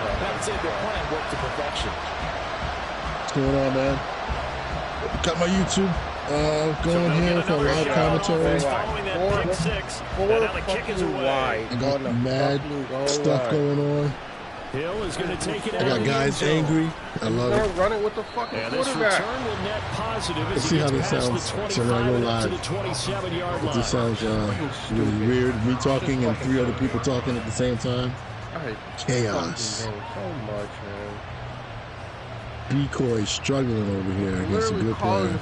And I would say their plan worked to perfection. What's going on, man? Got my YouTube going here for live commentary. I got mad stuff going on. Hill is going to take it. I got guys angry. I love it. Run it with the fucking quarterback. Let's see how this sounds. So when I go live, if this sounds really weird, me talking and 3 other people talking at the same time. Chaos. So much, man. Decoy struggling over here against a good player.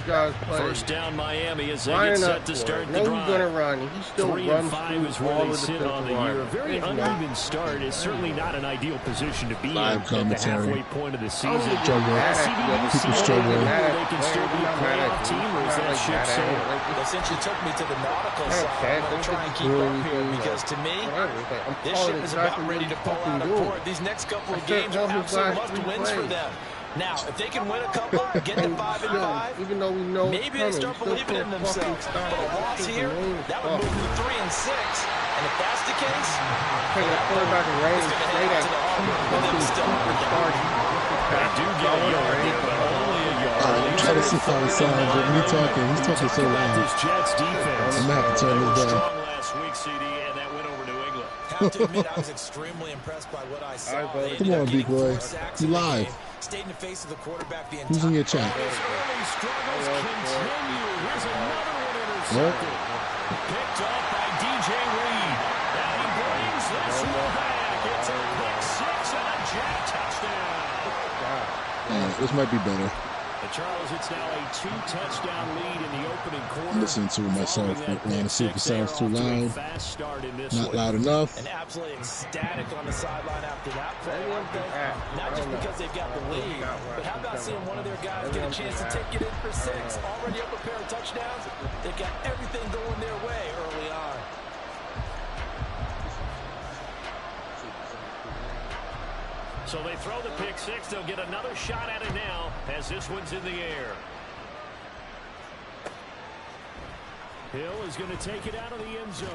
First down, Miami as they get set to start the drive. He's going to run. He still 3 and 5 is where they sit on the year. A very uneven start is certainly not an ideal position to be in at the halfway point of the season. People struggling. They can still be a playoff team, or is that ship sailed? Well, since you took me to the nautical side, I'm going to try and keep up here because to me, this ship is about ready to pull out of port. These next couple of games are absolute must-wins for them. Now, if they can win a couple, get to 5 and 5, even though we know maybe they start believing in themselves. But a loss here, that would move them to 3 and 6. And if that's the case, the quarterback is going to head into the harbor with them still. They do get a yard, but only a yard. I'm trying to see how it sounds, but me talking, he's talking so loud. Jets defense. I'm going to have to turn this down. Last week, CD, and that went over New England. I have to admit, I was extremely impressed by what I saw. Come on, big boy. You live. Stayed in the face of the quarterback the entire Who's in your chat? Early struggles continue. Here's another one intercepted. Picked off by DJ Reed. And he brings this one back. It's a pick 6 and a Jet touchdown. This might be better. Charles, it's now a 2-touchdown lead in the opening quarter. I'm listening to it myself, but want to see if it sounds too loud. Not loud enough. And absolutely ecstatic on the sideline after that play. Not just because they've got the lead, but how about seeing one of their guys get a chance to take it in for 6? Already up a pair of touchdowns. They've got everything going their way early on. So they throw the pick 6. They'll get another shot at it now as this one's in the air. Hill is going to take it out of the end zone.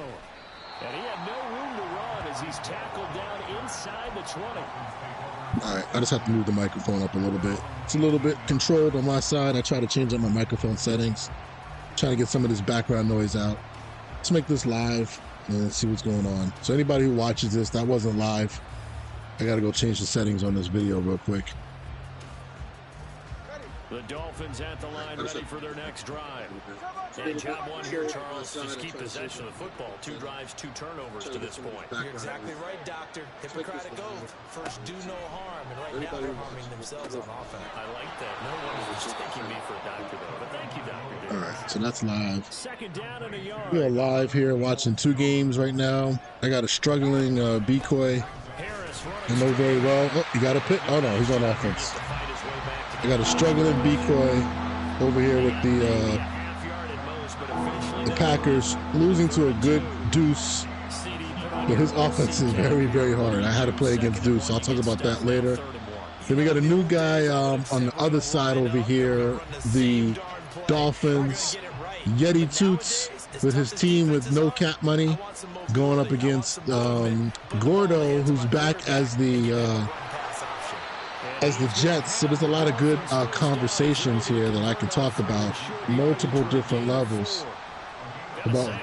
And he had no room to run as he's tackled down inside the 20. All right, I just have to move the microphone up a little bit. It's a little bit controlled on my side. I try to change up my microphone settings. Trying to get some of this background noise out. Let's make this live and see what's going on. So anybody who watches this, that wasn't live. I got to go change the settings on this video real quick. The Dolphins at the line, ready for their next drive. And job one here, Charles, just keep possession of the football. 2 drives, 2 turnovers to this point. You're exactly right, Doctor. Hippocratic oath. First, do no harm. And right now, they're harming themselves on offense. I like that. No one was taking me for a doctor, though. But thank you, Doctor. All right, so that's live. Second down and a yard. We are live here watching 2 games right now. I got a struggling Decoy. I know very well. Oh, you got a pick. Oh, no, he's on offense. I got a struggling Decoy over here with the Packers losing to a good Deuce. But his offense is very, very hard. I had to play against Deuce. I'll talk about that later. Then we got a new guy on the other side over here. The Dolphins. Yeti Toots with his team with no cap money going up against Gordo, who's back as the Jets. So there's a lot of good conversations here that I can talk about, multiple different levels, about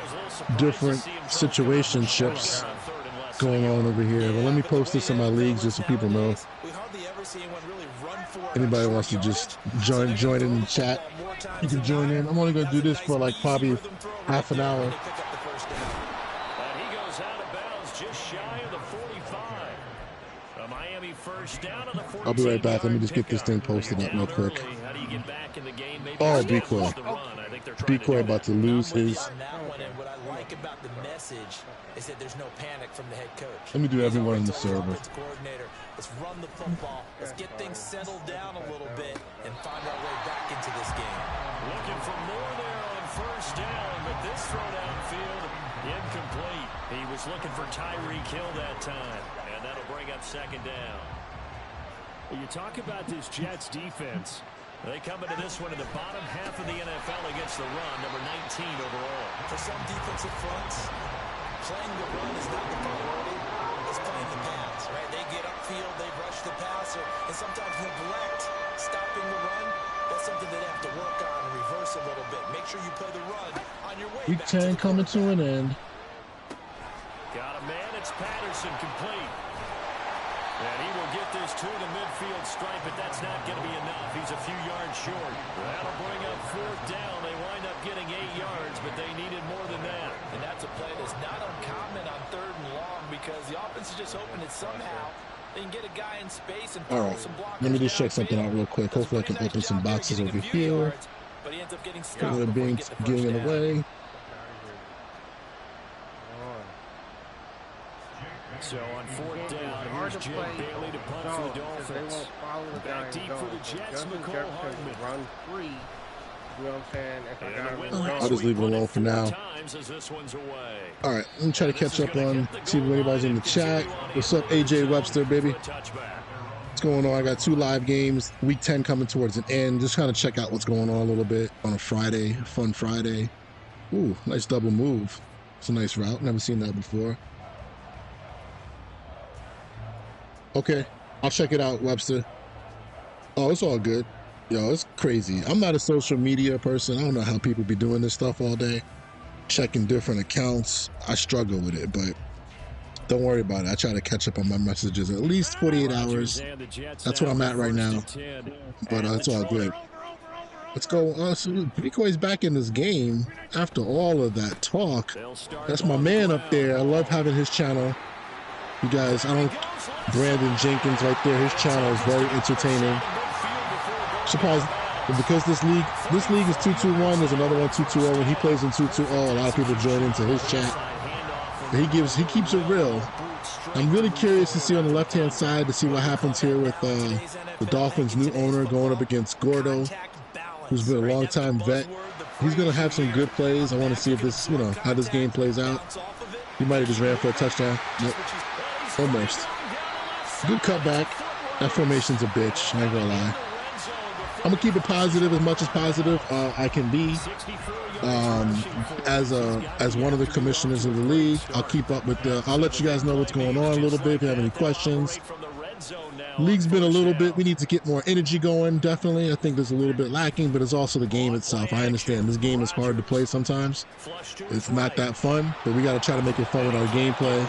different situationships going on over here. But let me post this in my leagues just so people know. Anybody wants to just join in the chat, you can join in. I'm only going to do this for like probably half an hour. I'll be right back. Let me just get this thing posted up real quick. Oh, Decoy. Decoy about to lose his. What I like about the message is that there's no panic from the head coach. Let me do everyone in the server. Let's run the football. Let's get things settled down a little bit and find our way back into this game. Looking for more there on first down, but this throw downfield incomplete. He was looking for Tyreek Hill that time, and that'll bring up second down. Well, you talk about this Jets defense. They come into this one in the bottom half of the NFL against the run, number 19 overall. For some defensive fronts, playing the run is not the priority. It's playing the pass, right? They get upfield, they rush have to work on and reverse a little bit. Make sure you play the run on your way. Week 10 coming to an end. Got a man. It's Patterson complete. And he will get this to the midfield stripe, but that's not going to be enough. He's a few yards short. That'll bring up 4th down. They wind up getting 8 yards, but they needed more than that. And that's a play that's not uncommon on 3rd and long because the offense is just hoping that somehow they can get a guy in space and all right, some blockers. let me just check something out real quick. Hopefully I can open some boxes over here. But he ends up getting stuck getting in the way. So on 4th down, here's Jed Bailey to punt for the Dolphins. Back deep for the Jets, McCole Hardman. Run free. You know what I'm saying? If I got I'll just leave it alone for now. All right, let me try to catch up on, see if anybody's in the chat. What's up, AJ Webster, baby? What's going on? I got 2 live games. Week 10 coming towards an end. Just trying to check out what's going on a little bit on a Friday, fun Friday. Ooh, nice double move. It's a nice route. Never seen that before. Okay, I'll check it out, Webster. Oh, it's all good. Yo, it's crazy. I'm not a social media person. I don't know how people be doing this stuff all day, checking different accounts. I struggle with it, but don't worry about it. I try to catch up on my messages at least 48 hours. That's where I'm at right now, but it's all good. Let's go. So Decoy's back in this game after all of that talk. That's my man up there. I love having his channel. You guys, Brandon Jenkins right there. His channel is very entertaining. Surprised because this league is 2-2-1. There's another one 2-2-0. When he plays in 2-2-0, a lot of people join into his chat. He keeps it real. I'm really curious to see on the left-hand side to see what happens here with the Dolphins' new owner going up against Gordo, who's been a long-time vet. He's gonna have some good plays. I want to see if this, how this game plays out. He might have just ran for a touchdown. Nope. Almost. Good cutback. That formation's a bitch. I ain't gonna lie. I'm gonna keep it positive as much as positive I can be. As one of the commissioners of the league, I'll keep up with I'll let you guys know what's going on a little bit if you have any questions. League's been a little bit, we need to get more energy going, definitely. I think there's a little bit lacking, but it's also the game itself. I understand this game is hard to play sometimes. It's not that fun, but we got to try to make it fun with our gameplay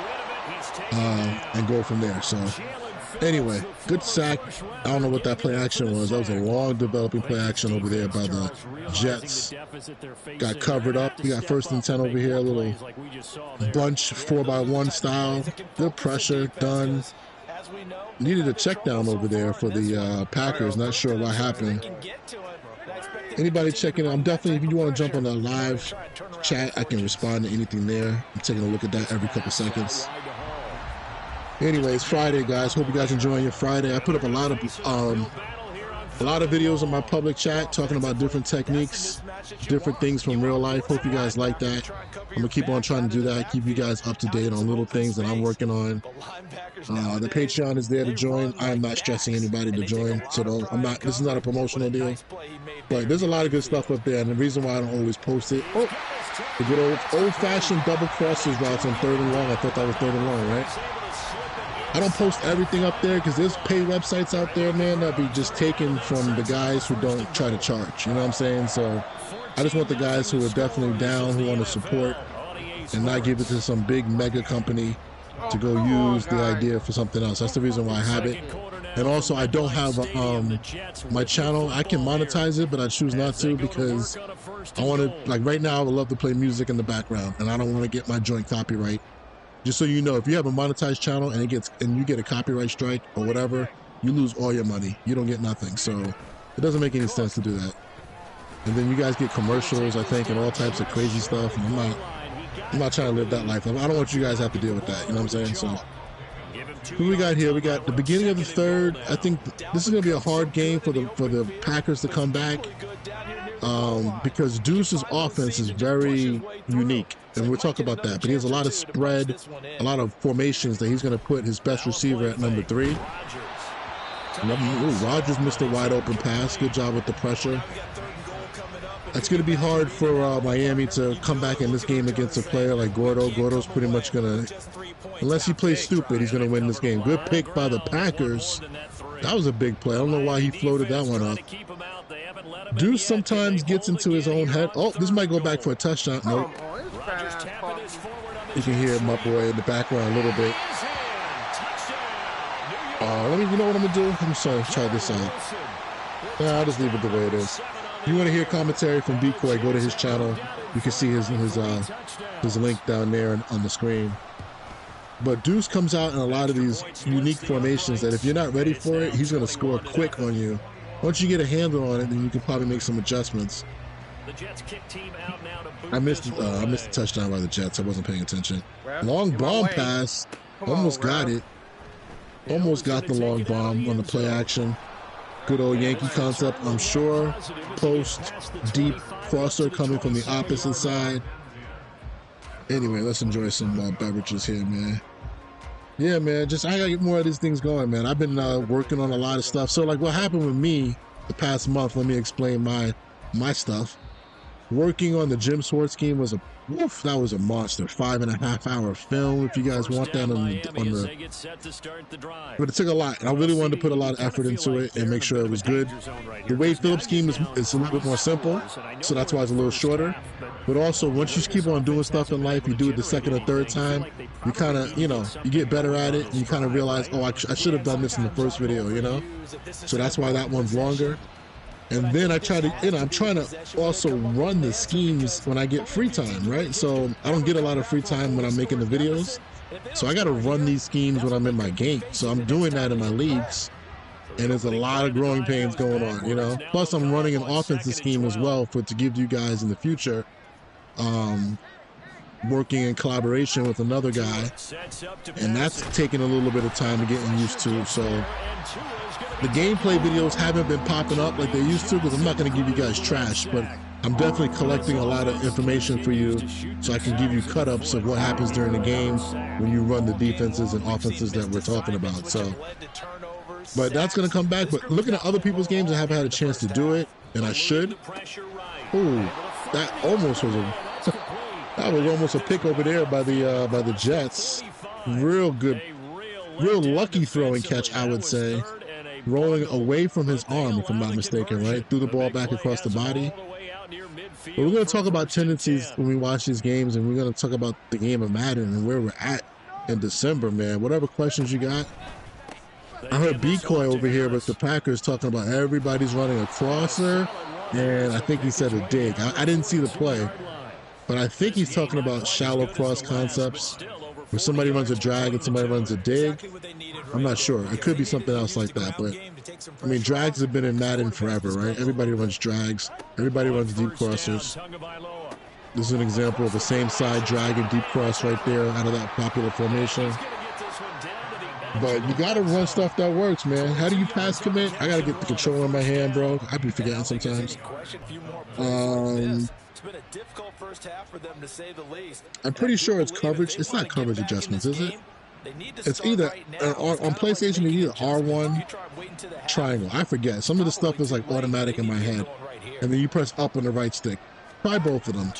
and go from there. So anyway, good sack. I don't know what that play action was. That was a long developing play action over there by the Jets. Got covered up. We got 1st and 10 over here, a little bunch 4x1 style. Good pressure, done. Needed a check down over there for the Packers. Not sure what happened. Anybody checking? I'm definitely, if you want to jump on the live chat, I can respond to anything there. I'm taking a look at that every couple seconds. Anyways, Friday, guys. Hope you guys enjoying your Friday. I put up a lot of videos on my public chat talking about different techniques, different things from real life. Hope you guys like that. I'm gonna keep on trying to do that, keep you guys up to date on little things that I'm working on. The Patreon is there to join. I am not stressing anybody to join, so this is not a promotional deal, but there's a lot of good stuff up there, and the reason why I don't always post it, the good old-fashioned double crosses routes on 3rd and long. I thought that was 3rd and long, right? I don't post everything up there because there's pay websites out there, man, that be just taken from the guys who don't try to charge. You know what I'm saying? So I just want the guys who are definitely down, who want to support, and not give it to some big mega company to go use the idea for something else. That's the reason why I have it. And also, I don't have my channel. I can monetize it, but I choose not to because I want to, like right now, I would love to play music in the background, and I don't want to get my joint copyright. Just so you know, if you have a monetized channel and you get a copyright strike or whatever, you lose all your money. You don't get nothing. So it doesn't make any sense to do that. And then you guys get commercials, I think, and all types of crazy stuff. And I'm not trying to live that life. I don't want you guys to have to deal with that. You know what I'm saying? So who we got here? We got the beginning of the 3rd. I think this is going to be a hard game for the Packers to come back because Deuce's offense is very unique. And we'll talk about that. But he has a lot of spread, a lot of formations that he's going to put his best receiver at number 3. Ooh, Rodgers missed a wide open pass. Good job with the pressure. It's going to be hard for Miami to come back in this game against a player like Gordo. Gordo's pretty much going to, unless he plays stupid, he's going to win this game. Good pick by the Packers. That was a big play. I don't know why he floated that one up. Deuce sometimes gets into his own head. Oh, this might go back for a touchdown. Nope. You can hear my boy in the background a little bit. You know what I'm gonna do? I'm sorry, try this out. Nah, I'll just leave it the way it is. If you want to hear commentary from Decoy, go to his channel. You can see his link down there on the screen. But Deuce comes out in a lot of these unique formations that if you're not ready for it, he's going to score quick on you. Once you get a handle on it, then you can probably make some adjustments. I missed the touchdown by the Jets. I wasn't paying attention. Long bomb pass. Almost got it. Almost got the long bomb on the play action. Good old Yankee concept, I'm sure. Post, deep crosser coming from the opposite side. Anyway, let's enjoy some beverages here, man. Yeah, man, I gotta get more of these things going, man. I've been working on a lot of stuff. So, like, what happened with me the past month, let me explain my stuff. Working on the Jim Swartz scheme was that was a monster. 5.5 hour film, if you guys want that on the but it took a lot, and I really wanted to put a lot of effort into it and make sure it was good. The Wade Phillips scheme is a little bit more simple, so that's why it's a little shorter. But also, once you keep on doing stuff in life, you do it the second or third time, you kind of, you get better at it, and you kind of realize, oh, I should have done this in the first video, So that's why that one's longer. And then I try to, I'm trying to also run the schemes when I get free time, right? So I don't get a lot of free time when I'm making the videos. So I got to run these schemes when I'm in my game. So I'm doing that in my leagues. And there's a lot of growing pains going on, Plus I'm running an offensive scheme as well to give you guys in the future. Working in collaboration with another guy. And that's taking a little bit of time to get used to. So the gameplay videos haven't been popping up like they used to because I'm not going to give you guys trash, but I'm definitely collecting a lot of information for you so I can give you cut-ups of what happens during the game when you run the defenses and offenses that we're talking about. So, but that's going to come back. But looking at other people's games, I haven't had a chance to do it, and I should. Ooh, that almost was almost a pick over there by the Jets. Real good, real lucky throwing catch, I would say. Rolling away from his arm, if I'm not mistaken, right? Threw the ball back across the body. But we're going to talk about tendencies when we watch these games, and we're going to talk about the game of Madden and where we're at in December, man. Whatever questions you got. I heard Decoy over here with the Packers talking about everybody's running a crosser, and I think he said a dig. I didn't see the play, but I think he's talking about shallow cross concepts where somebody runs a drag and somebody runs a dig. I'm not sure. It could be something else like that, but I mean, drags have been in Madden forever, right? Everybody runs drags. Everybody runs deep crossers. This is an example of a same side drag and deep cross right there out of that popular formation. But you got to run stuff that works, man. How do you pass commit? I got to get the control in my hand, bro. I be forgetting sometimes. Been a difficult first half for them, to say the least. I'm pretty sure it's coverage. It's not coverage adjustments, is it? It's either on PlayStation, it's either R1 triangle. I forget. Some of the stuff is like automatic in my head, and then you press up on the right stick. Try both of them.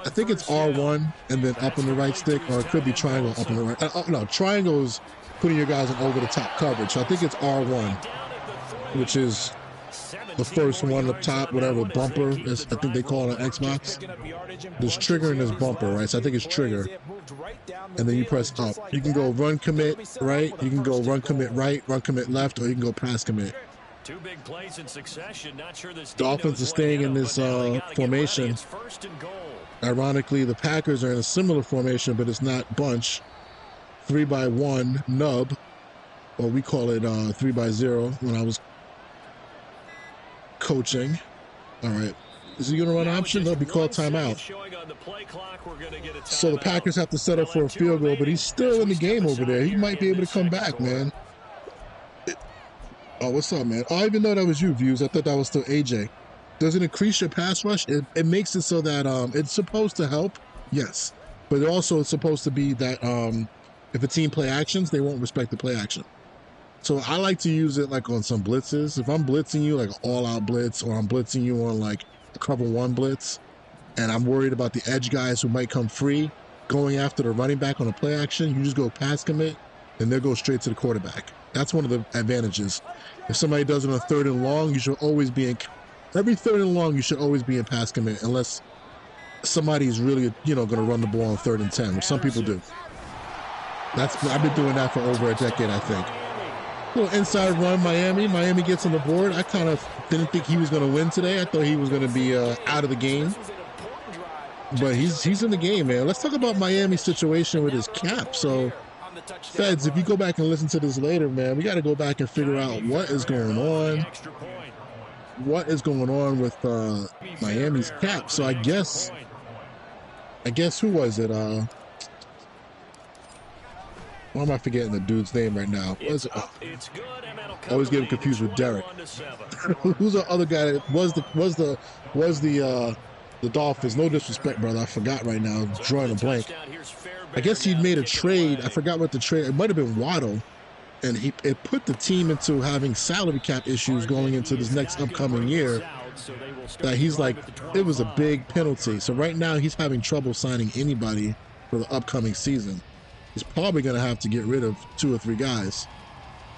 I think it's R1 and then up on the right stick, or it could be triangle up on the right. No, triangle is putting your guys in over the top coverage. So I think it's R1, which is the first one up top, whatever bumper is, I think they call it on Xbox. There's trigger and there's bumper, right? So I think it's trigger. And then you press up. You can go run commit right, you can go run commit right, run commit left, or you can go pass commit. Two big plays in succession. Not sure this Dolphins are staying in this formation. Ironically, the Packers are in a similar formation, but it's not bunch. 3-by-1 nub, or we call it 3-by-0 when I was coaching. All right, is he gonna run option? They'll be called timeout. So the Packers have to set up for a field goal, but he's still in the game over there. He might be able to come back, man. Oh, what's up, man? Oh, I didn't know that was you, Views. I thought that was still AJ. Does it increase your pass rush? It makes it so that it's supposed to help, yes, but it also is supposed to be that if a team play actions, they won't respect the play action. So I like to use it like on some blitzes. If I'm blitzing you like an all-out blitz, or I'm blitzing you on like a cover one blitz, and I'm worried about the edge guys who might come free going after the running back on a play action, you just go pass commit, and they'll go straight to the quarterback. That's one of the advantages. If somebody does it on 3rd and long, you should always be every third and long, you should always be in pass commit unless somebody's really, going to run the ball on 3rd and 10, which some people do. I've been doing that for over a decade, I think. Little inside run, Miami. Miami gets on the board. I kind of didn't think he was going to win today. I thought he was going to be out of the game. But he's in the game, man. Let's talk about Miami's situation with his cap. So, Feds, if you go back and listen to this later, man, we got to go back and figure out what is going on. What is going on with Miami's cap? So I guess who was it? Why am I forgetting the dude's name right now? I always get him confused with Derek. Who's the other guy that was the Dolphins? No disrespect, brother. I forgot right now. I'm drawing a blank. I guess he made a trade. I forgot what the trade. It might have been Waddle, and it put the team into having salary cap issues going into this next upcoming year. That he's like, it was a big penalty. So right now he's having trouble signing anybody for the upcoming season. He's probably going to have to get rid of 2 or 3 guys.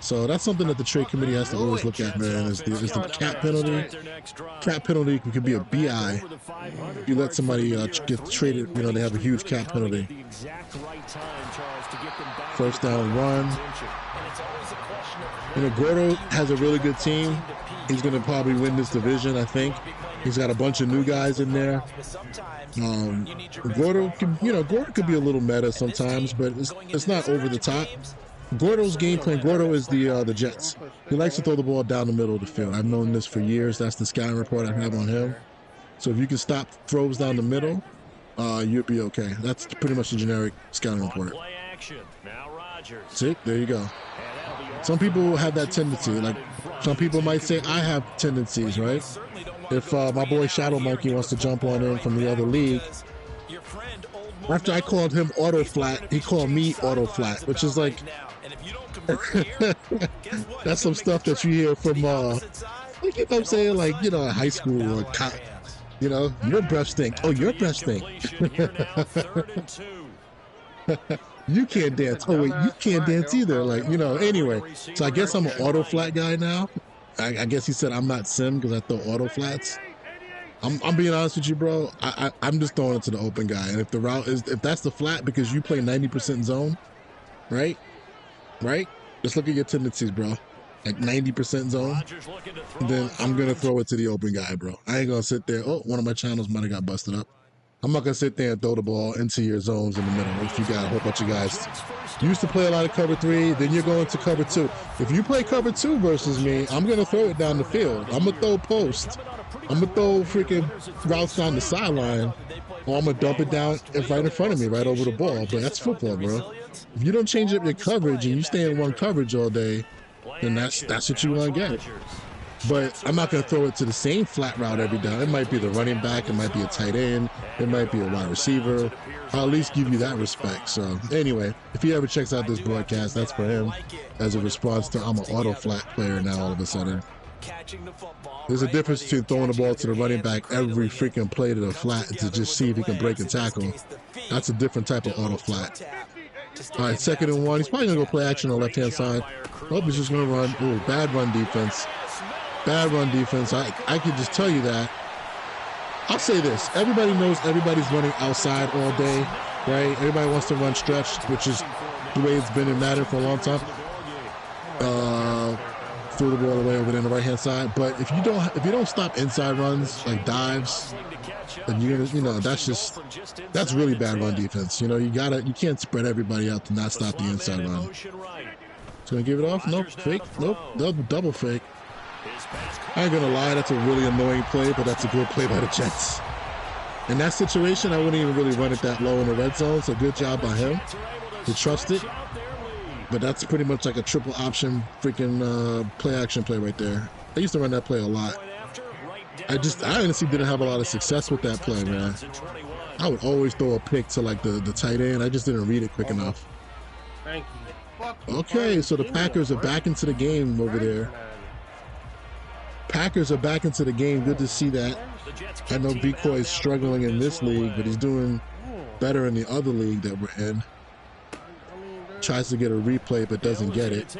So that's something that the trade committee has to always look at, man, is the cap penalty. Cap penalty could be a BI. You let somebody get traded, they have a huge cap penalty. First down run. Gordo has a really good team. He's going to probably win this division, I think. He's got a bunch of new guys in there. Gordo could be a little meta sometimes, but it's not over the top. Gordo's game plan. Gordo is the Jets. He likes to throw the ball down the middle of the field. I've known this for years. That's the scouting report I have on him. So if you can stop throws down the middle, you'll be okay. That's pretty much the generic scouting report. See, there you go. Some people have that tendency. Like some people might say, I have tendencies, right? If my boy Shadow Monkey wants to jump on in from the other league, after I called him auto flat, he called me auto flat, which is like that's some stuff that you hear from like if I'm saying like high school or your breath stink. Oh, your breath stink. You can't dance. Oh wait, you can't dance either. Like anyway. So I guess I'm an auto flat guy now. I guess he said I'm not sim because I throw auto flats. I'm being honest with you, bro. I'm just throwing it to the open guy. And if the route is, if that's the flat because you play 90% zone, right? Just look at your tendencies, bro. Like 90% zone, then I'm going to throw it to the open guy, bro. I ain't going to sit there. Oh, one of my channels might have got busted up. I'm not going to sit there and throw the ball into your zones in the middle. If you got a whole bunch of guys used to play a lot of cover 3, then you're going to cover 2. If you play cover 2 versus me, I'm going to throw it down the field. I'm going to throw post. I'm going to throw freaking routes down the sideline, or I'm going to dump it down right in front of me, right over the ball. But that's football, bro. If you don't change up your coverage and you stay in one coverage all day, then that's what you want to get. But I'm not going to throw it to the same flat route every down. It might be the running back. It might be a tight end. It might be a wide receiver. I'll at least give you that respect. So anyway, if he ever checks out this broadcast, that's for him as a response to I'm an auto flat player now all of a sudden. There's a difference between throwing the ball to the running back every freaking play to the flat to just see if he can break a tackle. That's a different type of auto flat. All right, 2nd and 1. He's probably going to go play action on the left-hand side. Oh, he's just going to run. Oh, bad run defense. Bad run defense. I can just tell you that. I'll say this. Everybody knows everybody's running outside all day, right? Everybody wants to run stretch, which is the way it's been in Madden for a long time. Throw the ball away over there on the right-hand side. But if you don't stop inside runs, like dives, then you're gonna, that's really bad run defense. You can't spread everybody out to not stop the inside run. It's gonna give it off. Nope, fake. Nope, double fake. I ain't gonna lie, that's a really annoying play, but that's a good play by the Jets. In that situation, I wouldn't even really run it that low in the red zone, so good job by him to trust it. But that's pretty much like a triple option freaking play action play right there. I used to run that play a lot. I honestly didn't have a lot of success with that play, man. I would always throw a pick to like the tight end. I just didn't read it quick enough. Okay, so the Packers are back into the game over there. Packers are back into the game. Good to see that. I know Decoy is struggling in this league, but he's doing better in the other league that we're in. Tries to get a replay, but doesn't get it.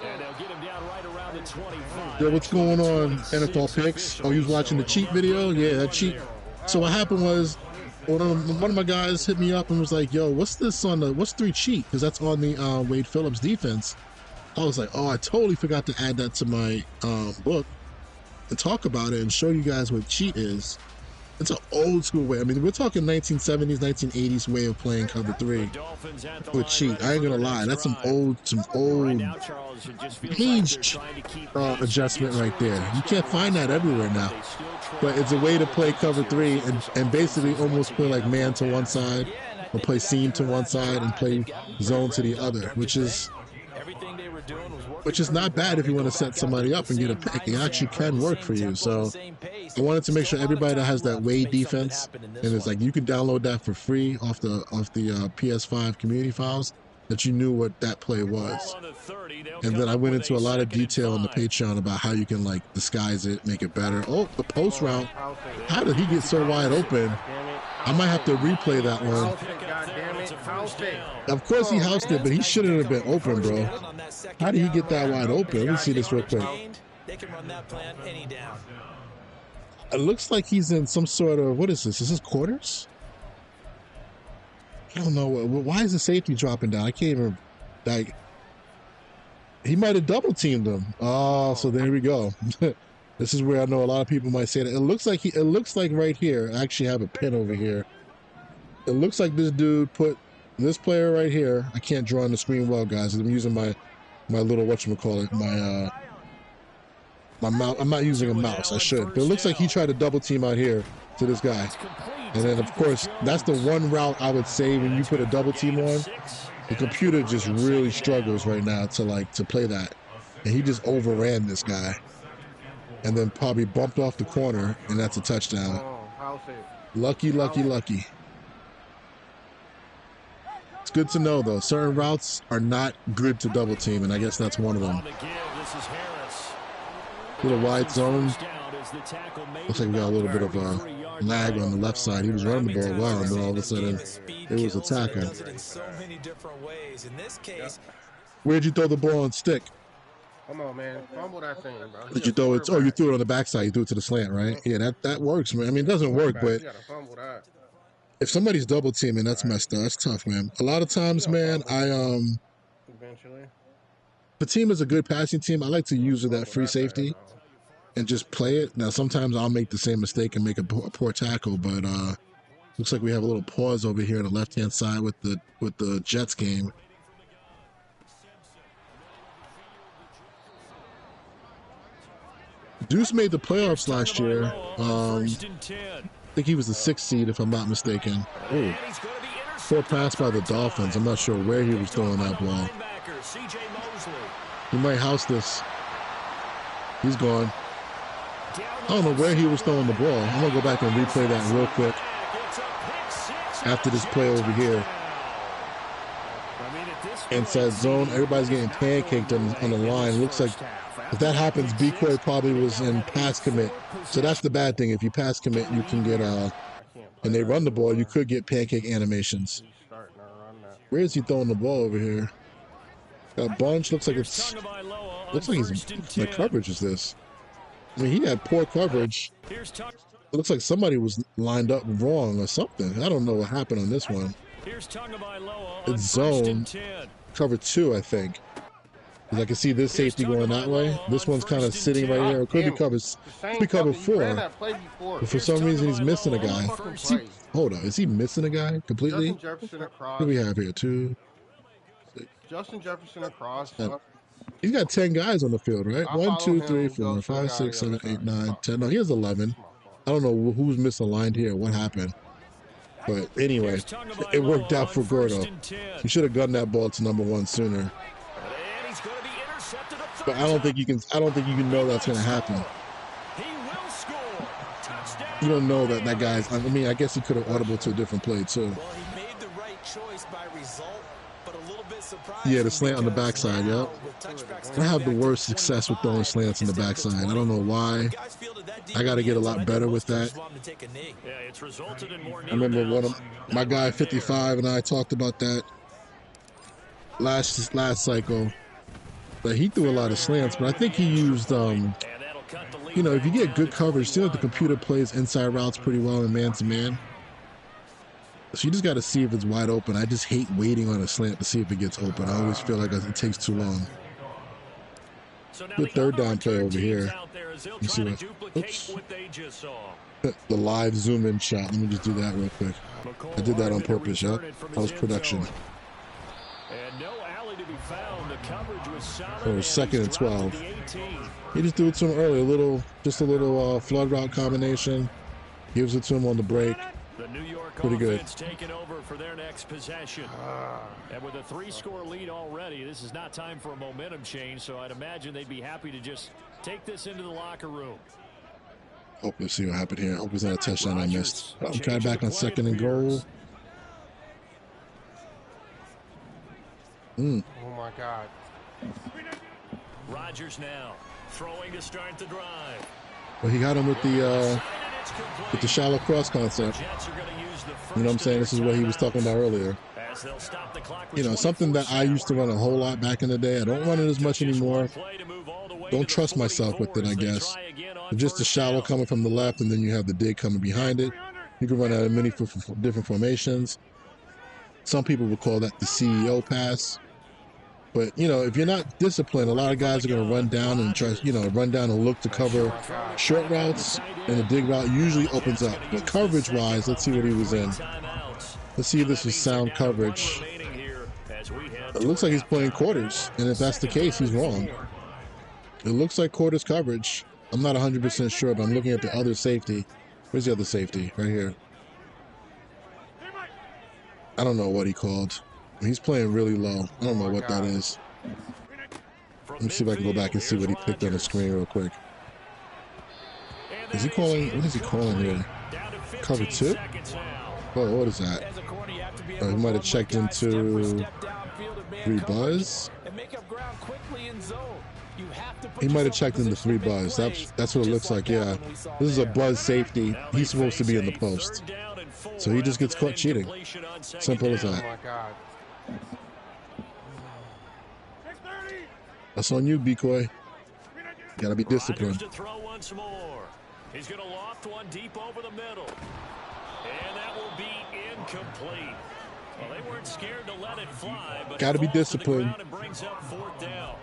And they'll get him down right around the 25. Yeah, what's going on, NFL Picks? Oh, you was watching the cheat video? Yeah, that cheat. So what happened was, one of my guys hit me up and was like, yo, what's this on the, what's 3 cheat? Because that's on the Wade Phillips defense. I was like, oh, I totally forgot to add that to my book and talk about it and show you guys what cheat is. It's an old school way. I mean, we're talking 1970s, 1980s way of playing cover 3 with cheat. I ain't gonna lie, that's some old page adjustment right there. You can't find that everywhere now. But it's a way to play cover 3 and basically almost play like man to one side or play seam to one side and play zone to the other, which is not bad if you want to set somebody up and get a pick. It actually can work for you. So I wanted to make sure everybody that has that Wade defense, and it's like you can download that for free off the PS5 community files, that you knew what that play was. And then I went into a lot of detail on the Patreon about how you can like disguise it, make it better. Oh, the post route. How did he get so wide open? I might have to replay that one. Of course he housed it, but he shouldn't have been open, bro. How did he get that wide open? Let me see this real quick. It looks like he's in some sort of, what is this? Is this quarters? I don't know. Why is the safety dropping down? I can't even, like, he might have double teamed him. Oh, so there we go. This is where I know a lot of people might say that. It looks like right here, I actually have a pin over here. It looks like this dude put this player right here. I can't draw on the screen well, guys. I'm using my little, whatchamacallit, my mouse. I'm not using a mouse. I should. But it looks like he tried to double team out here to this guy. And then, of course, that's the one route I would say when you put a double team on. The computer just really struggles right now to play that. And he just overran this guy. And then probably bumped off the corner, and that's a touchdown. Lucky, lucky, lucky. It's good to know, though. Certain routes are not good to double team, and I guess that's one of them. Little wide zone. Looks like we got a little bit of a lag on the left side. He was running the ball well, and then all of a sudden, it was a tackle. Where'd you throw the ball and stick? Come on, man. Fumble that thing, bro. Did you throw it? Oh, you threw it on the backside. You threw it to the slant, right? Yeah, that works, man. I mean, it doesn't work, but if somebody's double teaming, that's messed up. That's tough, man. A lot of times, man, eventually, the team is a good passing team. I like to use that free safety and just play it. Now, sometimes I'll make the same mistake and make a poor tackle, but looks like we have a little pause over here on the left-hand side with the Jets game. Deuce made the playoffs last year. I think he was the 6th seed, if I'm not mistaken. Oh, poor pass by the Dolphins. I'm not sure where he was throwing that ball. He might house this. He's gone. I don't know where he was throwing the ball. I'm going to go back and replay that real quick after this play over here. Inside zone. Everybody's getting pancaked on the line. Looks like if that happens, B-Quay probably was in pass commit. So that's the bad thing. If you pass commit, you can get, and they run the ball, you could get pancake animations. Where is he throwing the ball over here? Got a bunch. Looks like he's, what coverage is this? I mean, he had poor coverage. It looks like somebody was lined up wrong or something. I don't know what happened on this one. It's zone. Cover 2, I think. I can see this safety going that way. This one's kind of sitting right here. It could be cover 4. But for some reason, he's missing a guy. Hold on. Is he missing a guy completely? What do we have here? 2, 6. Justin Jefferson across. He's got 10 guys on the field, right? 1, 2, 3, 4, 5, 6, 7, 8, 9, 10. No, he has 11. I don't know who's misaligned here. What happened? But anyway, it worked out for Gordo. He should have gotten that ball to number 1 sooner. But I don't think you can know that's going to happen. You don't know that guy's. I mean, I guess he could have audible to a different play too. Well, he made the right choice by result, but a little bit surprised. Yeah, the slant on the backside. Yep. I have the worst success with throwing slants on the backside. I don't know why. I got to get a lot better with that. I remember one of my guy 55 and I talked about that last cycle. But he threw a lot of slants, but I think he used, you know, if you get good coverage, still the computer plays inside routes pretty well in man-to-man. So you just got to see if it's wide open. I just hate waiting on a slant to see if it gets open. I always feel like it takes too long. Good third down play over here. You see what? Oops. The live zoom in shot. Let me just do that real quick. I did that on purpose, yep. That was production. So 2nd and 12. He just threw it to him early. Just a little flood route combination. Gives it to him on the break. Pretty good. Taking over for their next possession. And with a 3-score lead already, this is not time for a momentum change, so I'd imagine they'd be happy to just take this into the locker room. Hope we'll see what happened here. Hope it's not a touchdown I missed. I'm trying back on 2nd and goal. Oh my God. Rodgers now throwing to start the drive. Well, he got him with the shallow cross concept. You know what I'm saying? This is what he was talking about earlier. You know, something that I used to run a whole lot back in the day. I don't run it as much anymore. Don't trust myself with it, I guess. But just the shallow coming from the left, and then you have the dig coming behind it. You can run out of many different formations. Some people would call that the CEO pass. But, you know, if you're not disciplined, a lot of guys are going to run down and try, you know, run down and look to cover short routes, and the dig route usually opens up. But coverage-wise, let's see what he was in. Let's see if this is sound coverage. It looks like he's playing quarters, and if that's the case, he's wrong. It looks like quarters coverage. I'm not 100% sure, but I'm looking at the other safety. Where's the other safety? Right here. I don't know what he called. He's playing really low. I don't know what that is. Let me see if I can go back and see what he picked on the screen real quick. Is he calling? What is he calling here? Cover 2? Oh, what is that? Oh, he might have checked into 3 buzz. He might have checked into 3 buzz. That's what it looks like, yeah. This is a buzz safety. He's supposed to be in the post. So he just gets caught cheating. Simple as that. That's on you, Decoy. Gotta be disciplined. To throw once more. He's going to loft one deep over the middle. And that will be incomplete. Well, they weren't scared to let it fly, but gotta be disciplined. And brings up 4th down.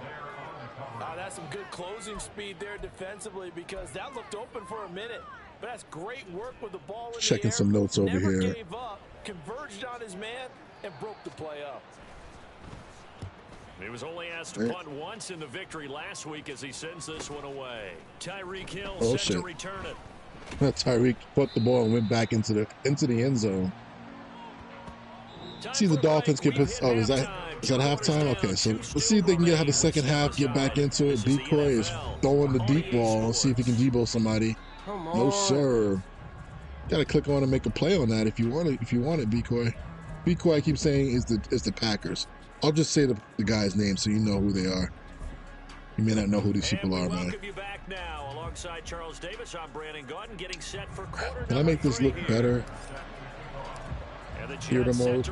That's some good closing speed there defensively, because that looked open for a minute. But that's great work with the ball in Checking the air. some notes over Never here. Gave up, converged on his man, and broke the play up. He was only asked to punt once in the victory last week as he sends this one away. Tyreek Hill set to return it. Tyreek put the ball and went back into the end zone. See the Dolphins get put. Oh, is that halftime? Okay, so let's see if they can have a second half, get back into it. Decoy is throwing the deep ball. Let's see if he can debo somebody. No sir. Gotta click on and make a play on that if you want it. If you want it, Decoy. Decoy, I keep saying is the Packers. I'll just say the guy's name so you know who they are. You may not know who these people are, man. You back now alongside Charles Davis. I'm Brandon Gordon, getting set for quarter. Can I make this look better? Theater mode.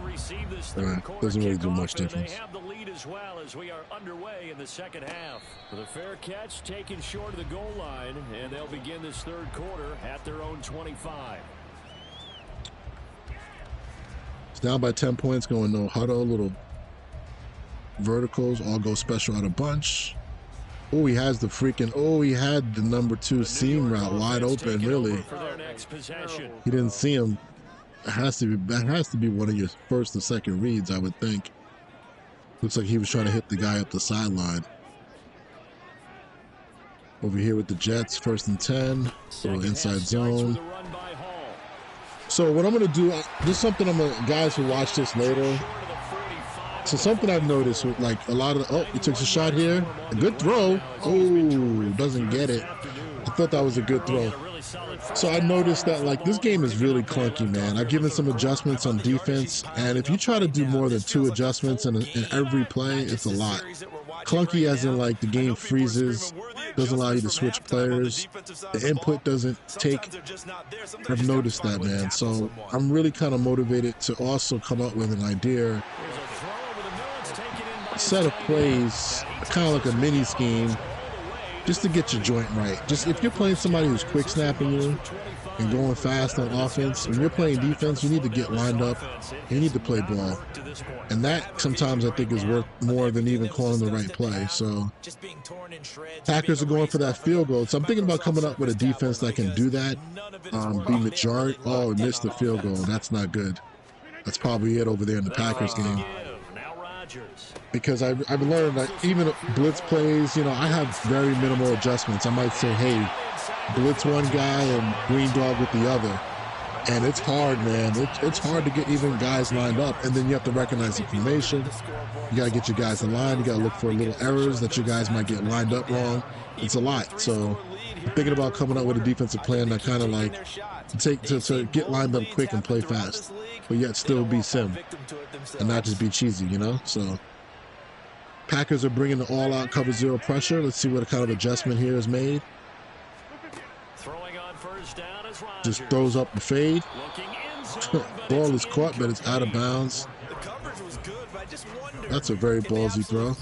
Doesn't really do much difference. They have the lead as well as we are underway in the second half. The fair catch taken short of the goal line, and they'll begin this 3rd quarter at their own 25. It's down by 10 points, going no huddle, little verticals, all go special at a bunch. Oh, he has the freaking, he had the number 2 seam route wide open, really. He didn't see him. That has to be one of your first or second reads, I would think. Looks like he was trying to hit the guy up the sideline. Over here with the Jets, 1st and 10, little inside zone. So what I'm gonna do, this is something guys who watch this later. So something I've noticed with like a lot of he took a shot here, a good throw. Oh, doesn't get it. I thought that was a good throw. So I noticed that like this game is really clunky, man. I've given some adjustments on defense, and if you try to do more than 2 adjustments in every play, it's a lot. Clunky as in like the game freezes, doesn't allow you to switch players, the input doesn't take. I've noticed that, man. So I'm really kind of motivated to also come up with an idea set of plays, kind of like a mini scheme, just to get your joint right. Just if you're playing somebody who's quick snapping you and going fast on offense, when you're playing defense, you need to get lined up. You need to play ball. And that sometimes I think is worth more than even calling the right play. So Packers are going for that field goal. So I'm thinking about coming up with a defense that can do that. Be majority. Oh, missed the field goal. That's not good. That's probably it over there in the Packers game. Because I've learned that even blitz plays, you know, I have very minimal adjustments. I might say, hey, blitz one guy and green dog with the other. And it's hard, man. It's hard to get even guys lined up. And then you have to recognize the formation. You got to get your guys in line. You got to look for little errors that your guys might get lined up wrong. It's a lot. So I'm thinking about coming up with a defensive plan that kind of like to get lined up quick and play fast, but yet still be sim and not just be cheesy, you know? So Packers are bringing the all-out cover zero pressure. Let's see what kind of adjustment here is made. Just throws up the fade. Ball is caught, but it's out of bounds. That's a very ballsy throw.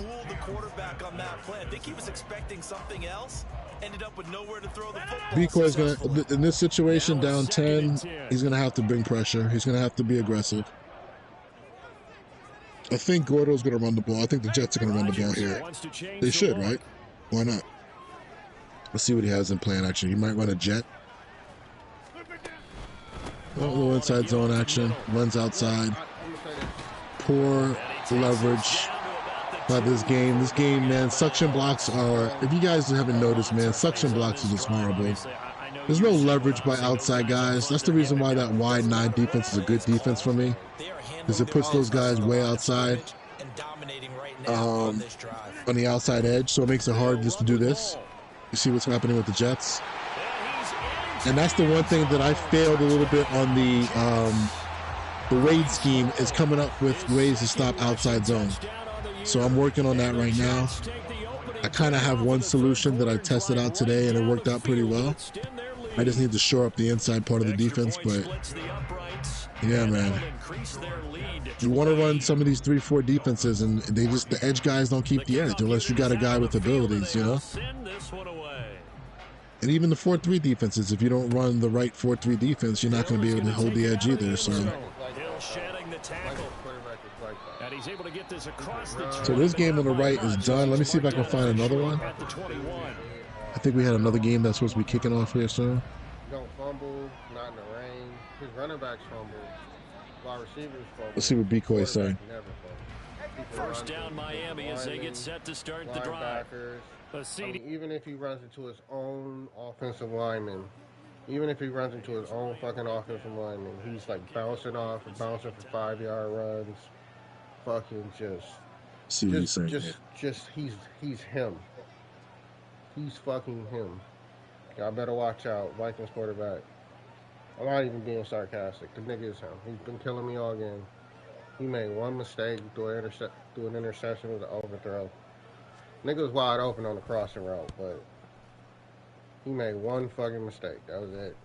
Decoy's gonna, in this situation, down 10, he's gonna have to bring pressure. He's gonna have to be aggressive. I think Gordo's gonna run the ball. I think the Jets are gonna run the ball here. They should, right? Why not? Let's see what he has in plan. Actually, he might run a jet. A little inside zone action. Runs outside. Poor leverage by this game. This game, man, suction blocks are, if you guys haven't noticed, man, suction blocks are just horrible. There's no leverage by outside guys. That's the reason why that wide 9 defense is a good defense for me, because it puts those guys way outside on the outside edge, so it makes it hard just to do this. You see what's happening with the Jets? And that's the one thing that I failed a little bit on the Wade scheme, is coming up with ways to stop outside zone. So I'm working on that right now. I kind of have one solution that I tested out today, and it worked out pretty well. I just need to shore up the inside part of the defense, but yeah, man. You want to run some of these 3-4 defenses, and the edge guys don't keep the edge unless you got a guy with abilities, you know? And even the 4-3 defenses, if you don't run the right 4-3 defense, you're not going to be able to hold the edge either. So this game on the right is done. Let me see if I can find another one. I think we had another game that's supposed to be kicking off here soon. Don't fumble, not in the rain. His running backs fumble. Wide receivers fumble. Let's see what Bikoy is saying. First down Miami as they get set to start the drive. I mean, even if he runs into his own offensive lineman, even if he runs into his own fucking offensive lineman, he's like bouncing for 5-yard runs. Fucking he's him. He's fucking him. Y'all better watch out. Vikings quarterback. I'm not even being sarcastic. The nigga is him. He's been killing me all game. He made one mistake, threw an interception with an overthrow. Nigga was wide open on the crossing route, but he made one fucking mistake. That was it.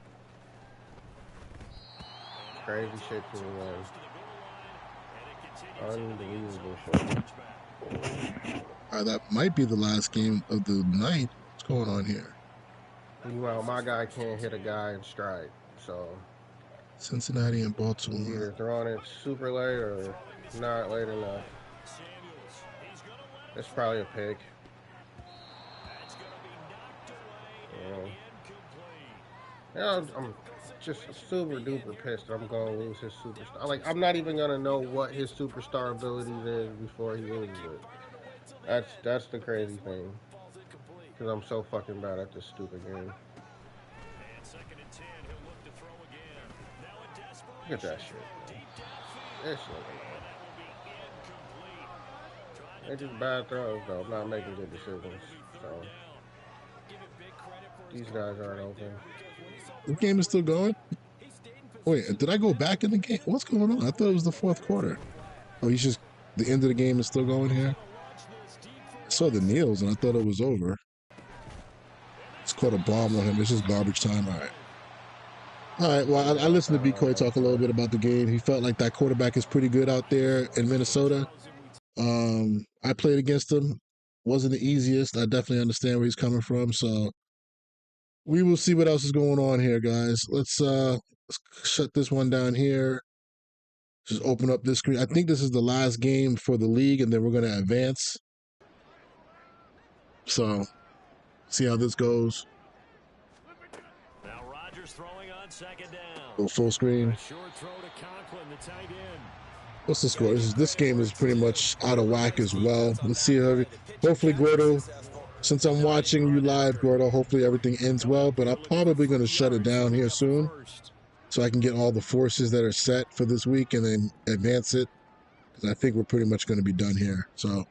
Crazy shit to win. Unbelievable shit. That might be the last game of the night. What's going on here? Meanwhile, my guy can't hit a guy in stride, so Cincinnati and Baltimore. He's either throwing it super late or not late enough. It's probably a pick. Yeah, I'm just super duper pissed that I'm gonna lose his superstar. Like, I'm not even gonna know what his superstar abilities is before he loses it. That's the crazy thing. Because I'm so fucking bad at this stupid game. Look at that shit, man. This shit. They're just bad throws, though. I'm not making good decisions. So these guys aren't open. The game is still going? Wait, did I go back in the game? What's going on? I thought it was the fourth quarter. Oh, he's just, the end of the game is still going here? I saw the kneels and I thought it was over. It's caught a bomb on him. It's just garbage time. All right. All right, well, I listened to Bikoy talk a little bit about the game. He felt like that quarterback is pretty good out there in Minnesota. I played against him. Wasn't the easiest. I definitely understand where he's coming from. So we will see what else is going on here, guys. Let's shut this one down here. Just open up this screen. I think this is the last game for the league, and then we're going to advance. So, see how this goes. Now Rodgers throwing on second down. Go full screen. Short throw to Conklin, the tight end. What's the score? This game is pretty much out of whack as well. Let's see. Hopefully, Gordo, since I'm watching you live, Gordo, hopefully everything ends well, but I'm probably going to shut it down here soon so I can get all the forces that are set for this week and then advance it, because I think we're pretty much going to be done here. So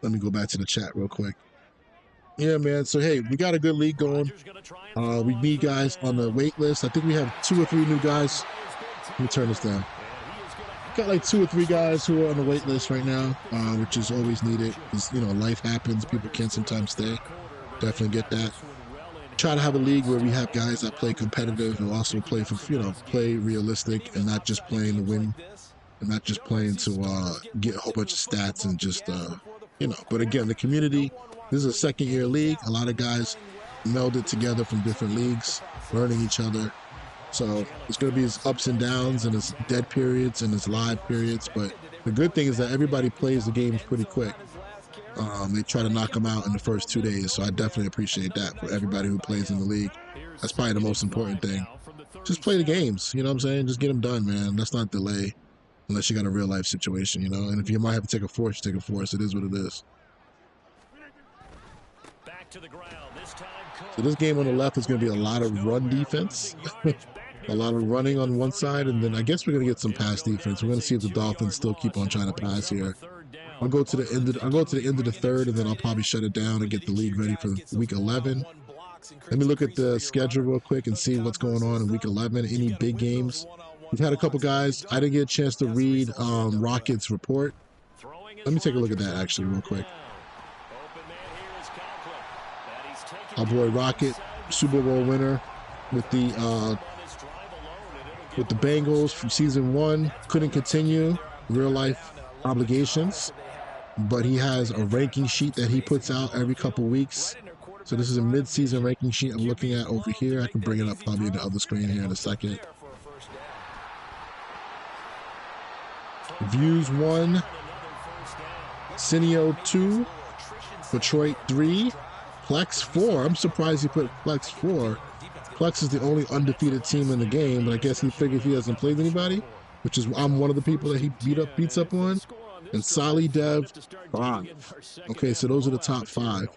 let me go back to the chat real quick. Yeah, man. So, hey, we got a good league going. We need guys on the wait list. I think we have 2 or 3 new guys. Let me turn this down. Got like 2 or 3 guys who are on the wait list right now, which is always needed because, you know, life happens. People can't sometimes stay. Definitely get that. Try to have a league where we have guys that play competitive and also play for, you know, play realistic and not just playing to win and not just playing to get a whole bunch of stats and just, you know. But again, the community, this is a second-year league. A lot of guys melded together from different leagues, learning each other. So it's going to be its ups and downs and its dead periods and its live periods. But the good thing is that everybody plays the games pretty quick. They try to knock them out in the first 2 days. So I definitely appreciate that for everybody who plays in the league. That's probably the most important thing. Just play the games. You know what I'm saying? Just get them done, man. Let's not delay unless you got a real life situation, you know. And if you might have to take a force, take a force. It is what it is. Back to the ground. So this game on the left is going to be a lot of run defense. A lot of running on one side, and then I guess we're going to get some pass defense. We're going to see if the Dolphins still keep on trying to pass here. I'll go to the end of the third, and then I'll probably shut it down and get the league ready for week 11. Let me look at the schedule real quick and see what's going on in week 11. Any big games? We've had a couple guys. I didn't get a chance to read Rocket's report. Let me take a look at that actually real quick. Our boy Rocket, Super Bowl winner with the Bengals from season 1, couldn't continue real life obligations, but he has a ranking sheet that he puts out every couple weeks. So this is a mid-season ranking sheet I'm looking at over here. I can bring it up probably in the other screen here in a second. Views 1, Cineo 2, Detroit 3, Plex 4. I'm surprised he put Plex 4. Plex is the only undefeated team in the game, but I guess he figured he hasn't played anybody, which is I'm one of the people that he beats up on. And Solly Dev 5. Okay, so those are the top 5.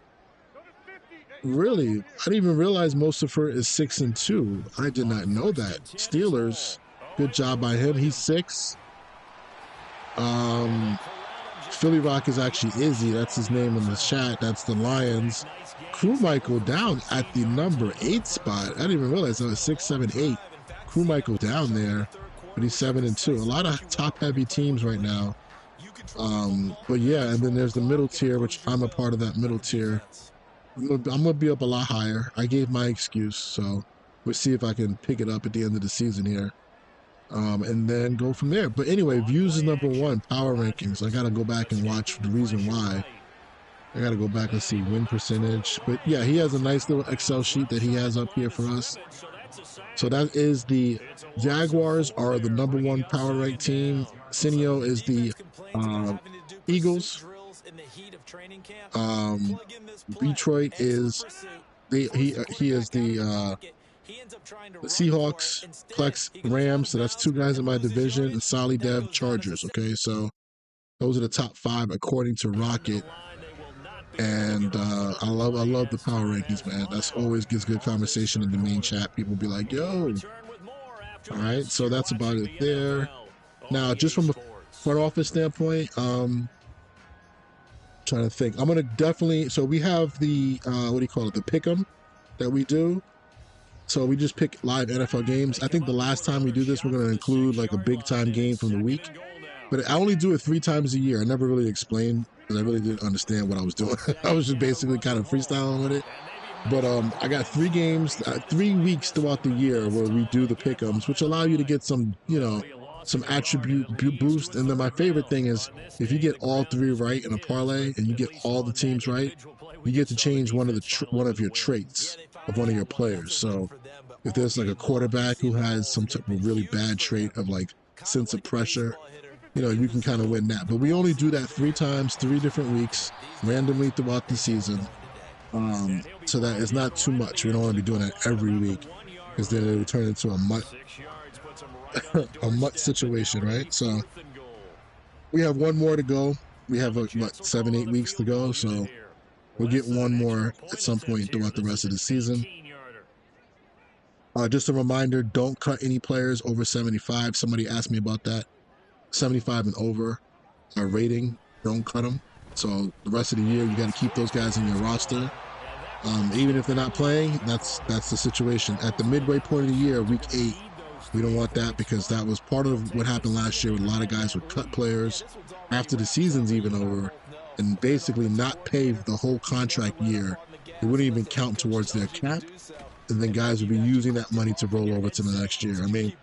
Really, I didn't even realize Mostapher is 6-2. I did not know that. Steelers, good job by him. He's 6. Philly Rock is actually Izzy. That's his name in the chat. That's the Lions. Crew Michael down at the number 8 spot. I didn't even realize that was 6, 7, 8. Crew Michael down there, but he's 7-2. A lot of top-heavy teams right now. But yeah, and then there's the middle tier, which I'm a part of that middle tier. I'm gonna be up a lot higher. I gave my excuse, so we'll see if I can pick it up at the end of the season here. And then go from there. But anyway, views is number 1, power rankings. I gotta go back and watch the reason why. I gotta go back and see win percentage. But yeah, he has a nice little Excel sheet that he has up here for us. So that is the Jaguars are the number 1 power rank team. Cineo is the Eagles. Detroit is he is the Seahawks, Plex, Rams. So that's 2 guys in my division. And Solly Dev, Chargers. Okay, so those are the top 5 according to Rocket. And I love the power rankings, man. That's always gives good conversation in the main chat. People be like, yo. All right, so that's about it there. Now, just from a front office standpoint, trying to think. I'm gonna definitely. So we have the what do you call it? The pick'em that we do. So we just pick live NFL games. I think the last time we do this, we're gonna include like a big time game from the week. But I only do it 3 times a year. I never really explained because I really didn't understand what I was doing. I was just basically kind of freestyling with it. But I got 3 games, 3 weeks throughout the year where we do the pick'ems, which allow you to get some, you know, some attribute boost. And then my favorite thing is if you get all 3 right in a parlay and you get all the teams right, you get to change one of your traits of one of your players. So if there's like a quarterback who has some type of really bad trait of like sense of pressure, you know, you can kind of win that. But we only do that 3 times, 3 different weeks, randomly throughout the season. So that is not too much. We don't want to be doing that every week because then it would turn into a mutt situation, right? So we have 1 more to go. We have what, 7-8 weeks to go. So we'll get 1 more at some point throughout the rest of the season. Just a reminder, don't cut any players over 75. Somebody asked me about that. 75 and over our rating, don't cut them. So the rest of the year, you got to keep those guys in your roster. Even if they're not playing, that's the situation. At the midway point of the year, week 8, we don't want that because that was part of what happened last year with a lot of guys would cut players after the season's even over and basically not pay the whole contract year. It wouldn't even count towards their cap. And then guys would be using that money to roll over to the next year. I mean,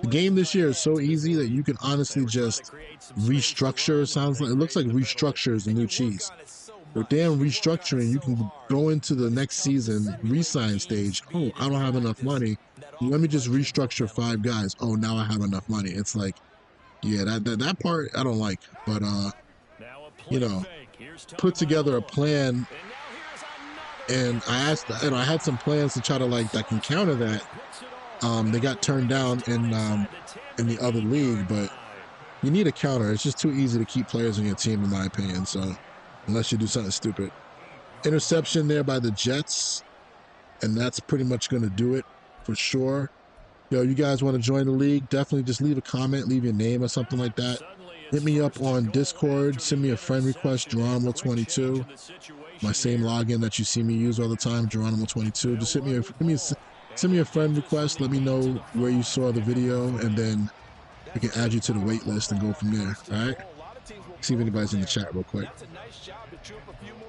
the game this year is so easy that you can honestly just restructure. It looks like restructure is the new cheese. With damn restructuring, you can go into the next season re-sign stage. Oh, I don't have enough money. Let me just restructure 5 guys. Oh, now I have enough money. It's like, yeah, that part I don't like. But you know, put together a plan. And I had some plans to try to that can counter that. They got turned down in the other league, but you need a counter. It's just too easy to keep players on your team, in my opinion. So unless you do something stupid. Interception there by the Jets, and that's pretty much going to do it for sure. Yo, you guys want to join the league? Definitely just leave a comment, leave your name or something like that. Hit me up on Discord. Send me a friend request, Geronimo22. My same login that you see me use all the time, Geronimo22. Just send me a friend request. Let me know where you saw the video, and then we can add you to the wait list and go from there. All right? See if anybody's in the chat real quick.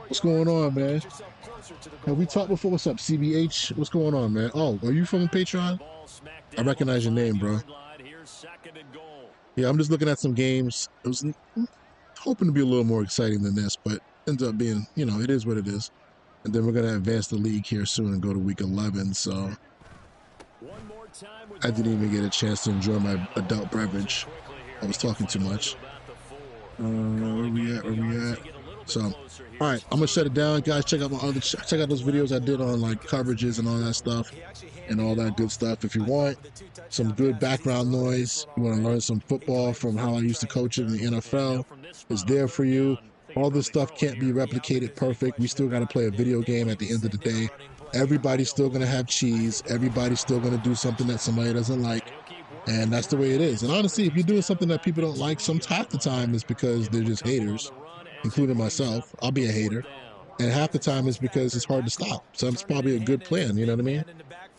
What's going on, man? Have we talked before? What's up, CBH? What's going on, man? Oh, are you from Patreon? I recognize your name, bro. Yeah, I'm just looking at some games. I was hoping to be a little more exciting than this, but ends up being, you know, it is what it is. And then we're going to advance the league here soon and go to week 11, so I didn't even get a chance to enjoy my adult beverage. I was talking too much. Where we at? So, all right, I'm gonna shut it down, guys. Check out check out those videos I did on coverages and all that stuff, and all that good stuff. If you want some good background noise, you want to learn some football from how I used to coach it in the NFL, it's there for you. All this stuff can't be replicated perfect. We still got to play a video game at the end of the day. Everybody's still gonna have cheese. Everybody's still gonna do something that somebody doesn't like. And that's the way it is. And honestly, if you're doing something that people don't like, half the time is because they're just haters, including myself. I'll be a hater. And half the time is because it's hard to stop. So it's probably a good plan, you know what I mean?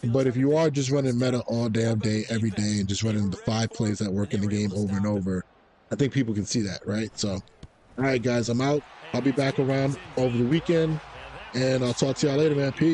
But if you are just running meta all damn day, every day, and just running the 5 plays that work in the game over and over, I think people can see that, right? So, all right, guys, I'm out. I'll be back around over the weekend, and I'll talk to y'all later, man. Peace.